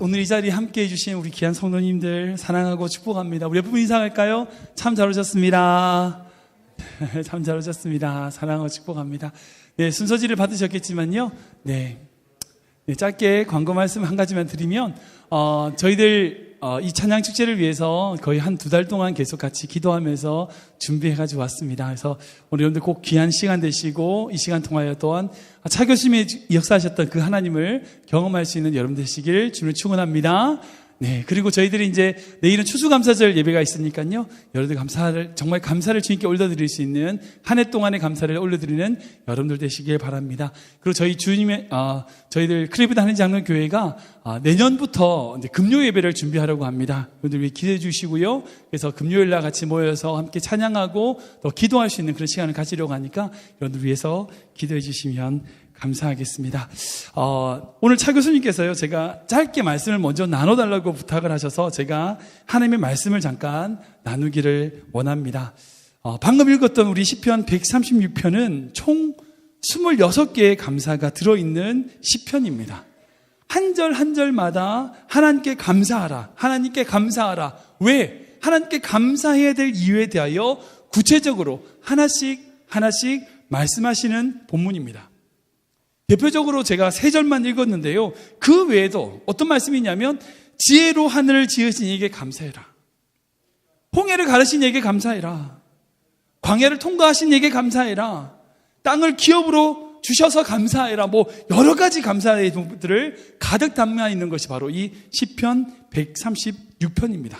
오늘 이 자리에 함께 해주신 우리 귀한 성도님들 사랑하고 축복합니다. 우리 옆분 인사할까요? 참 잘 오셨습니다. 참 잘 오셨습니다. 사랑하고 축복합니다. 네, 순서지를 받으셨겠지만요. 네, 짧게 광고 말씀 한 가지만 드리면, 저희들 이 찬양 축제를 위해서 거의 한 2달 동안 계속 같이 기도하면서 준비해가지고 왔습니다. 그래서 우리 여러분들 꼭 귀한 시간 되시고 이 시간 통하여 또한 차 교수님이 역사하셨던 그 하나님을 경험할 수 있는 여러분 되시길 주님을 축원합니다. 네, 그리고 저희들이 이제 내일은 추수감사절 예배가 있으니까요. 여러분들 정말 감사를 주님께 올려드릴 수 있는 한 해 동안의 감사를 올려드리는 여러분들 되시길 바랍니다. 그리고 저희들 크리브드 한인장로교회가 내년부터 이제 금요 예배를 준비하려고 합니다. 여러분들 기대해 주시고요. 그래서 금요일 날 같이 모여서 함께 찬양하고 또 기도할 수 있는 그런 시간을 가지려고 하니까 여러분들 위해서 기도해 주시면 감사하겠습니다. 오늘 차 교수님께서요, 제가 짧게 말씀을 먼저 나눠달라고 부탁을 하셔서 제가 하나님의 말씀을 잠깐 나누기를 원합니다. 방금 읽었던 우리 시편 136편은 총 26개의 감사가 들어있는 시편입니다. 한 절 한 절마다 하나님께 감사하라, 하나님께 감사하라. 왜? 하나님께 감사해야 될 이유에 대하여 구체적으로 하나씩 말씀하시는 본문입니다. 대표적으로 제가 3절만 읽었는데요. 그 외에도 어떤 말씀이냐면 지혜로 하늘을 지으신 이에게 감사해라. 홍해를 가르신 이에게 감사해라. 광야를 통과하신 이에게 감사해라. 땅을 기업으로 주셔서 감사해라. 여러 가지 감사의 동들을 가득 담아 있는 것이 바로 이 시편 136편입니다.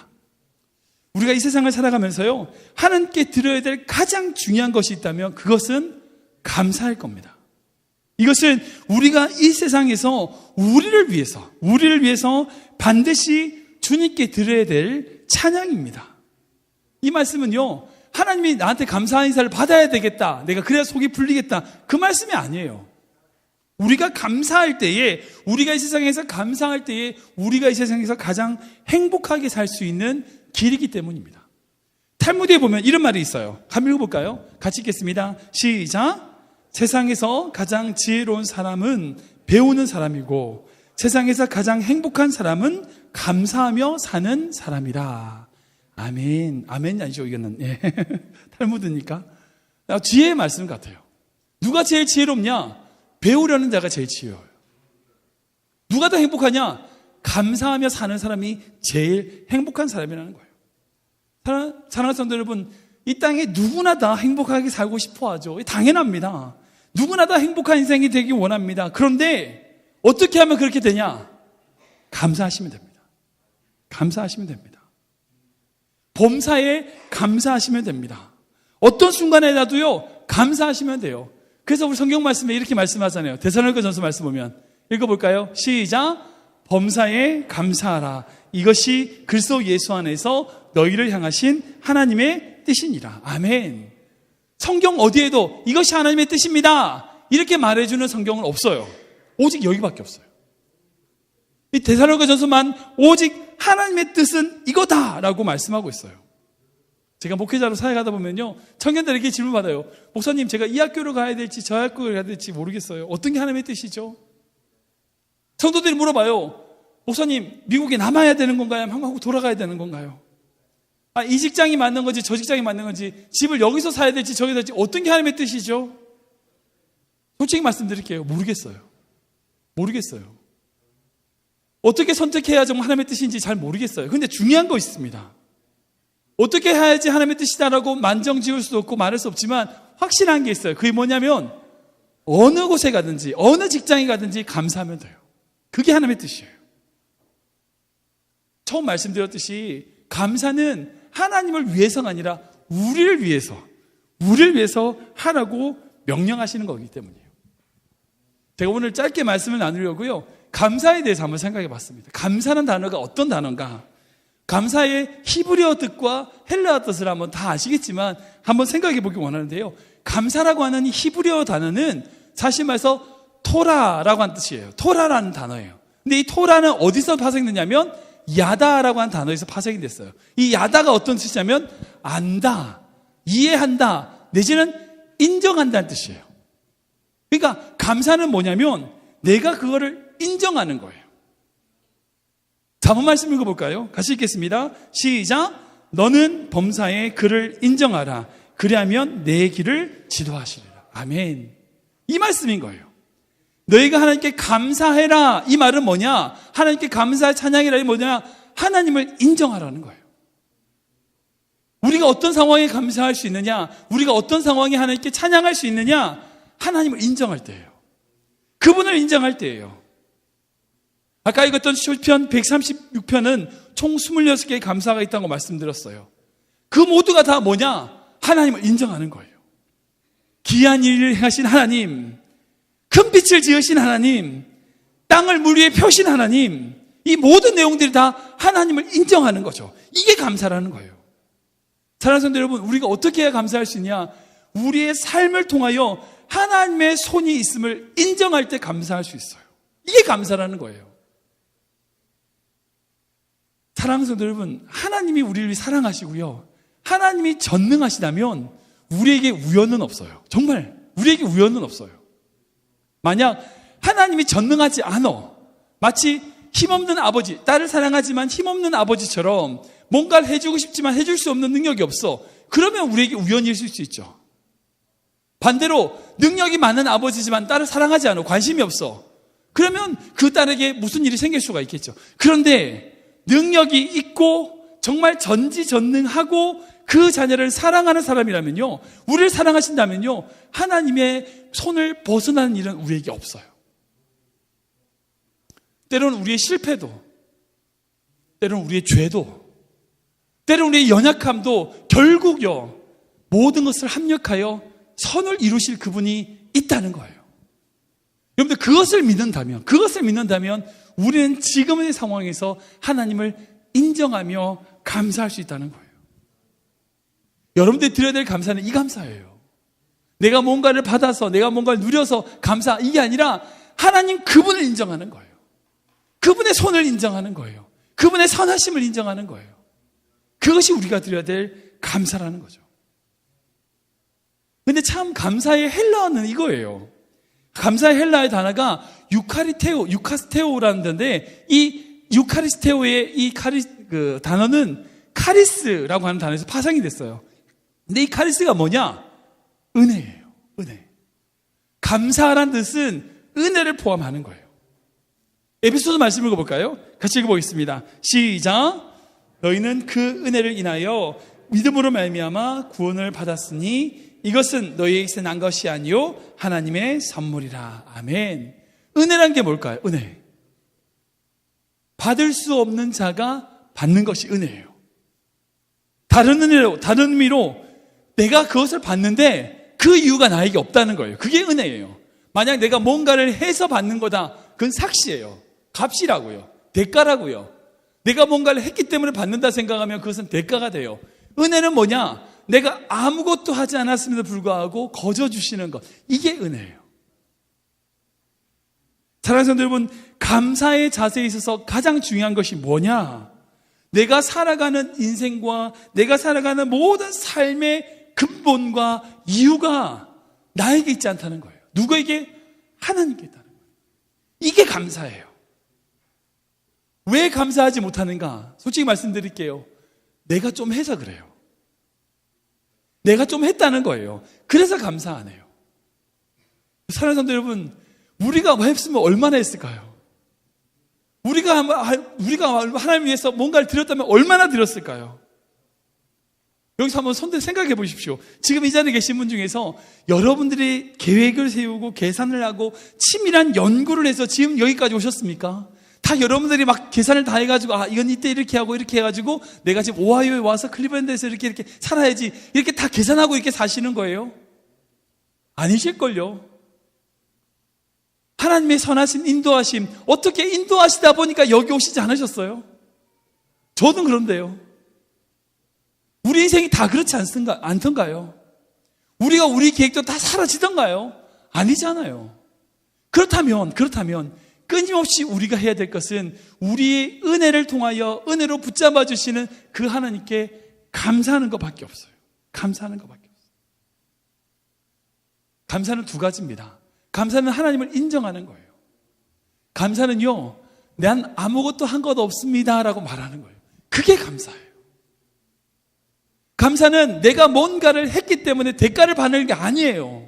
우리가 이 세상을 살아가면서요, 하나님께 드려야 될 가장 중요한 것이 있다면 그것은 감사할 겁니다. 이것은 우리가 이 세상에서 우리를 위해서 반드시 주님께 드려야 될 찬양입니다. 이 말씀은요, 하나님이 나한테 감사한 인사를 받아야 되겠다, 내가 그래야 속이 풀리겠다, 그 말씀이 아니에요. 우리가 감사할 때에, 우리가 이 세상에서 감사할 때에 우리가 이 세상에서 가장 행복하게 살 수 있는 길이기 때문입니다. 탈무드에 보면 이런 말이 있어요. 한번 읽어볼까요? 같이 읽겠습니다. 시작. 세상에서 가장 지혜로운 사람은 배우는 사람이고 세상에서 가장 행복한 사람은 감사하며 사는 사람이라. 아멘. 아멘이 아니죠, 이거는. 예. 탈무드니까. 지혜의 말씀 같아요. 누가 제일 지혜롭냐? 배우려는 자가 제일 지혜로워요. 누가 더 행복하냐? 감사하며 사는 사람이 제일 행복한 사람이라는 거예요. 사랑하는 성도 여러분, 이 땅에 누구나 다 행복하게 살고 싶어 하죠. 당연합니다. 누구나 다 행복한 인생이 되기 원합니다. 그런데 어떻게 하면 그렇게 되냐? 감사하시면 됩니다. 감사하시면 됩니다. 범사에 감사하시면 됩니다. 어떤 순간에라도요, 감사하시면 돼요. 그래서 우리 성경 말씀에 이렇게 말씀하잖아요. 데살로니가전서 말씀 보면 읽어볼까요? 시작. 범사에 감사하라. 이것이 그리스도 예수 안에서 너희를 향하신 하나님의 뜻이니라. 아멘. 성경 어디에도 이것이 하나님의 뜻입니다, 이렇게 말해주는 성경은 없어요. 오직 여기밖에 없어요. 이 데살로니가전서만 오직 하나님의 뜻은 이거다라고 말씀하고 있어요. 제가 목회자로 사역하다 보면요, 청년들에게 질문 받아요. 목사님, 제가 이 학교로 가야 될지 저 학교로 가야 될지 모르겠어요. 어떤 게 하나님의 뜻이죠? 성도들이 물어봐요. 목사님, 미국에 남아야 되는 건가요? 한국 돌아가야 되는 건가요? 이 직장이 맞는 건지 저 직장이 맞는 건지, 집을 여기서 사야 될지 저기서 살지, 어떤 게 하나님의 뜻이죠? 솔직히 말씀드릴게요. 모르겠어요. 어떻게 선택해야 정말 하나님의 뜻인지 잘 모르겠어요. 근데 중요한 거 있습니다. 어떻게 해야지 하나님의 뜻이다라고 만정 지을 수도 없고 말할 수 없지만 확실한 게 있어요. 그게 뭐냐면 어느 곳에 가든지 어느 직장에 가든지 감사하면 돼요. 그게 하나님의 뜻이에요. 처음 말씀드렸듯이 감사는 하나님을 위해서가 아니라 우리를 위해서 하라고 명령하시는 거기 때문이에요. 제가 오늘 짧게 말씀을 나누려고요, 감사에 대해서 한번 생각해 봤습니다. 감사는 단어가 어떤 단어인가? 감사의 히브리어 뜻과 헬라어 뜻을 한번 다 아시겠지만 한번 생각해 보기 원하는데요, 감사라고 하는 이 히브리어 단어는 사실 말해서 토라라고 하는 뜻이에요. 토라라는 단어예요. 근데 이 토라는 어디서 파생됐냐면 야다라고 하는 단어에서 파생이 됐어요. 이 야다가 어떤 뜻이냐면 안다, 이해한다, 내지는 인정한다는 뜻이에요. 그러니까 감사는 뭐냐면 내가 그거를 인정하는 거예요. 잠언 말씀 읽어볼까요? 같이 읽겠습니다. 시작. 너는 범사에 그를 인정하라. 그리하면 내 길을 지도하시리라. 아멘. 이 말씀인 거예요. 너희가 하나님께 감사해라. 이 말은 뭐냐? 하나님께 감사 찬양이라. 이 뭐냐? 하나님을 인정하라는 거예요. 우리가 어떤 상황에 감사할 수 있느냐? 우리가 어떤 상황에 하나님께 찬양할 수 있느냐? 하나님을 인정할 때예요. 그분을 인정할 때예요. 아까 읽었던 시편 136편은 총 26개의 감사가 있다고 말씀드렸어요. 그 모두가 다 뭐냐? 하나님을 인정하는 거예요. 기이한 일을 행하신 하나님, 큰 빛을 지으신 하나님, 땅을 물 위에 펴신 하나님, 이 모든 내용들이 다 하나님을 인정하는 거죠. 이게 감사라는 거예요. 사랑하는 성도 여러분, 우리가 어떻게 해야 감사할 수 있냐? 우리의 삶을 통하여 하나님의 손이 있음을 인정할 때 감사할 수 있어요. 이게 감사라는 거예요. 사랑하는 성도 여러분, 하나님이 우리를 사랑하시고요, 하나님이 전능하시다면 우리에게 우연은 없어요. 정말 우리에게 우연은 없어요. 만약 하나님이 전능하지 않아, 마치 힘없는 아버지, 딸을 사랑하지만 힘없는 아버지처럼 뭔가를 해주고 싶지만 해줄 수 없는 능력이 없어, 그러면 우리에게 우연이 있을 수 있죠. 반대로 능력이 많은 아버지지만 딸을 사랑하지 않아, 관심이 없어, 그러면 그 딸에게 무슨 일이 생길 수가 있겠죠. 그런데 능력이 있고 정말 전지전능하고 그 자녀를 사랑하는 사람이라면요, 우리를 사랑하신다면요, 하나님의 손을 벗어나는 일은 우리에게 없어요. 때로는 우리의 실패도, 때로는 우리의 죄도, 때로는 우리의 연약함도 결국요, 모든 것을 합력하여 선을 이루실 그분이 있다는 거예요. 여러분들 그것을 믿는다면 우리는 지금의 상황에서 하나님을 인정하며 감사할 수 있다는 거예요. 여러분들이 드려야 될 감사는 이 감사예요. 내가 뭔가를 받아서, 내가 뭔가를 누려서 감사, 이게 아니라 하나님 그분을 인정하는 거예요. 그분의 손을 인정하는 거예요. 그분의 선하심을 인정하는 거예요. 그것이 우리가 드려야 될 감사라는 거죠. 근데 참 감사의 헬라어는 이거예요. 감사의 헬라의 단어가 유카스테오라는 단어인데, 이 유카리스테오의 이 단어는 카리스라고 하는 단어에서 파생이 됐어요. 근데 이 카리스가 뭐냐? 은혜예요. 은혜. 감사라는 뜻은 은혜를 포함하는 거예요. 에베소서 말씀 읽어볼까요? 같이 읽어보겠습니다. 시작. 너희는 그 은혜를 인하여 믿음으로 말미암아 구원을 받았으니 이것은 너희에게서 난 것이 아니요 하나님의 선물이라. 아멘. 은혜란 게 뭘까요? 은혜. 받을 수 없는 자가 받는 것이 은혜예요. 다른 의미로 내가 그것을 받는데 그 이유가 나에게 없다는 거예요. 그게 은혜예요. 만약 내가 뭔가를 해서 받는 거다, 그건 삭시예요. 값이라고요. 대가라고요. 내가 뭔가를 했기 때문에 받는다 생각하면 그것은 대가가 돼요. 은혜는 뭐냐? 내가 아무것도 하지 않았음에도 불구하고 거저 주시는 것, 이게 은혜예요. 사랑하는 성도 여러분, 감사의 자세에 있어서 가장 중요한 것이 뭐냐? 내가 살아가는 인생과 내가 살아가는 모든 삶의 근본과 이유가 나에게 있지 않다는 거예요. 누구에게? 하나님께 있다는 거예요. 이게 감사예요. 왜 감사하지 못하는가? 솔직히 말씀드릴게요. 내가 좀 해서 그래요. 내가 좀 했다는 거예요. 그래서 감사 안 해요. 사랑하는 성도 여러분, 우리가 했으면 얼마나 했을까요? 우리가 하나님 위해서 뭔가를 드렸다면 얼마나 드렸을까요? 여기서 한번 생각해 보십시오. 지금 이 자리에 계신 분 중에서 여러분들이 계획을 세우고 계산을 하고 치밀한 연구를 해서 지금 여기까지 오셨습니까? 다 여러분들이 막 계산을 다 해가지고, 이건 이때 이렇게 하고 이렇게 해가지고 내가 지금 오하이오에 와서 클리브랜드에서 이렇게 살아야지, 이렇게 다 계산하고 이렇게 사시는 거예요? 아니실걸요. 하나님의 선하신 인도하심, 어떻게 인도하시다 보니까 여기 오시지 않으셨어요? 저도 그런데요. 우리 인생이 다 그렇지 않던가요? 우리가 우리 계획도 다 사라지던가요? 아니잖아요. 그렇다면 끊임없이 우리가 해야 될 것은 우리의 은혜를 통하여 은혜로 붙잡아 주시는 그 하나님께 감사하는 것밖에 없어요. 감사하는 것밖에 없어요. 감사는 두 가지입니다. 감사는 하나님을 인정하는 거예요. 감사는요, 난 아무것도 한 것 없습니다 라고 말하는 거예요. 그게 감사예요. 감사는 내가 뭔가를 했기 때문에 대가를 받는 게 아니에요.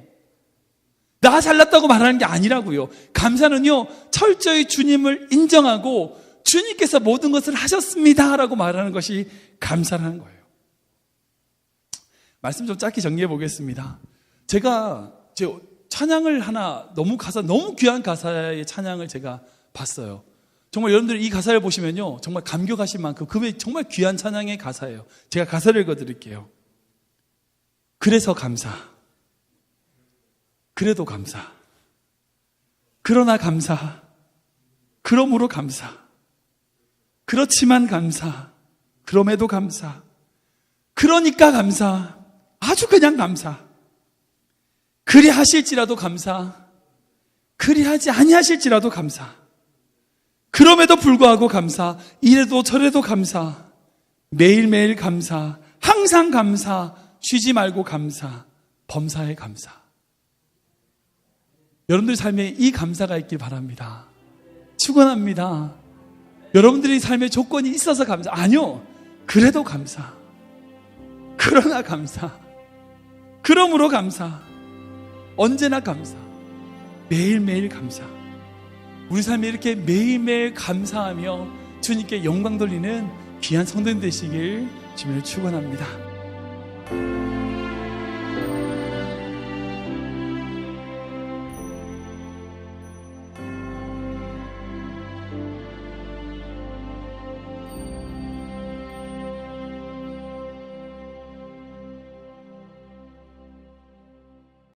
나 잘났다고 말하는 게 아니라고요. 감사는요, 철저히 주님을 인정하고 주님께서 모든 것을 하셨습니다 라고 말하는 것이 감사라는 거예요. 말씀 좀 짧게 정리해 보겠습니다. 제가 찬양을 하나 너무 귀한 가사의 찬양을 제가 봤어요. 정말 여러분들 이 가사를 보시면요, 정말 감격하실 만큼 그 정말 귀한 찬양의 가사예요. 제가 가사를 읽어드릴게요. 그래서 감사, 그래도 감사, 그러나 감사, 그러므로 감사, 그렇지만 감사, 그럼에도 감사, 그러니까 감사, 아주 그냥 감사, 그리하실지라도 감사, 그리하지 아니하실지라도 감사, 그럼에도 불구하고 감사, 이래도 저래도 감사, 매일매일 감사, 항상 감사, 쉬지 말고 감사, 범사에 감사. 여러분들 삶에 이 감사가 있길 바랍니다. 축원합니다. 여러분들의 삶에 조건이 있어서 감사, 아니요, 그래도 감사, 그러나 감사, 그러므로 감사, 언제나 감사, 매일매일 감사. 우리 삶에 이렇게 매일매일 감사하며 주님께 영광 돌리는 귀한 성도님 되시길 주님을 축원합니다.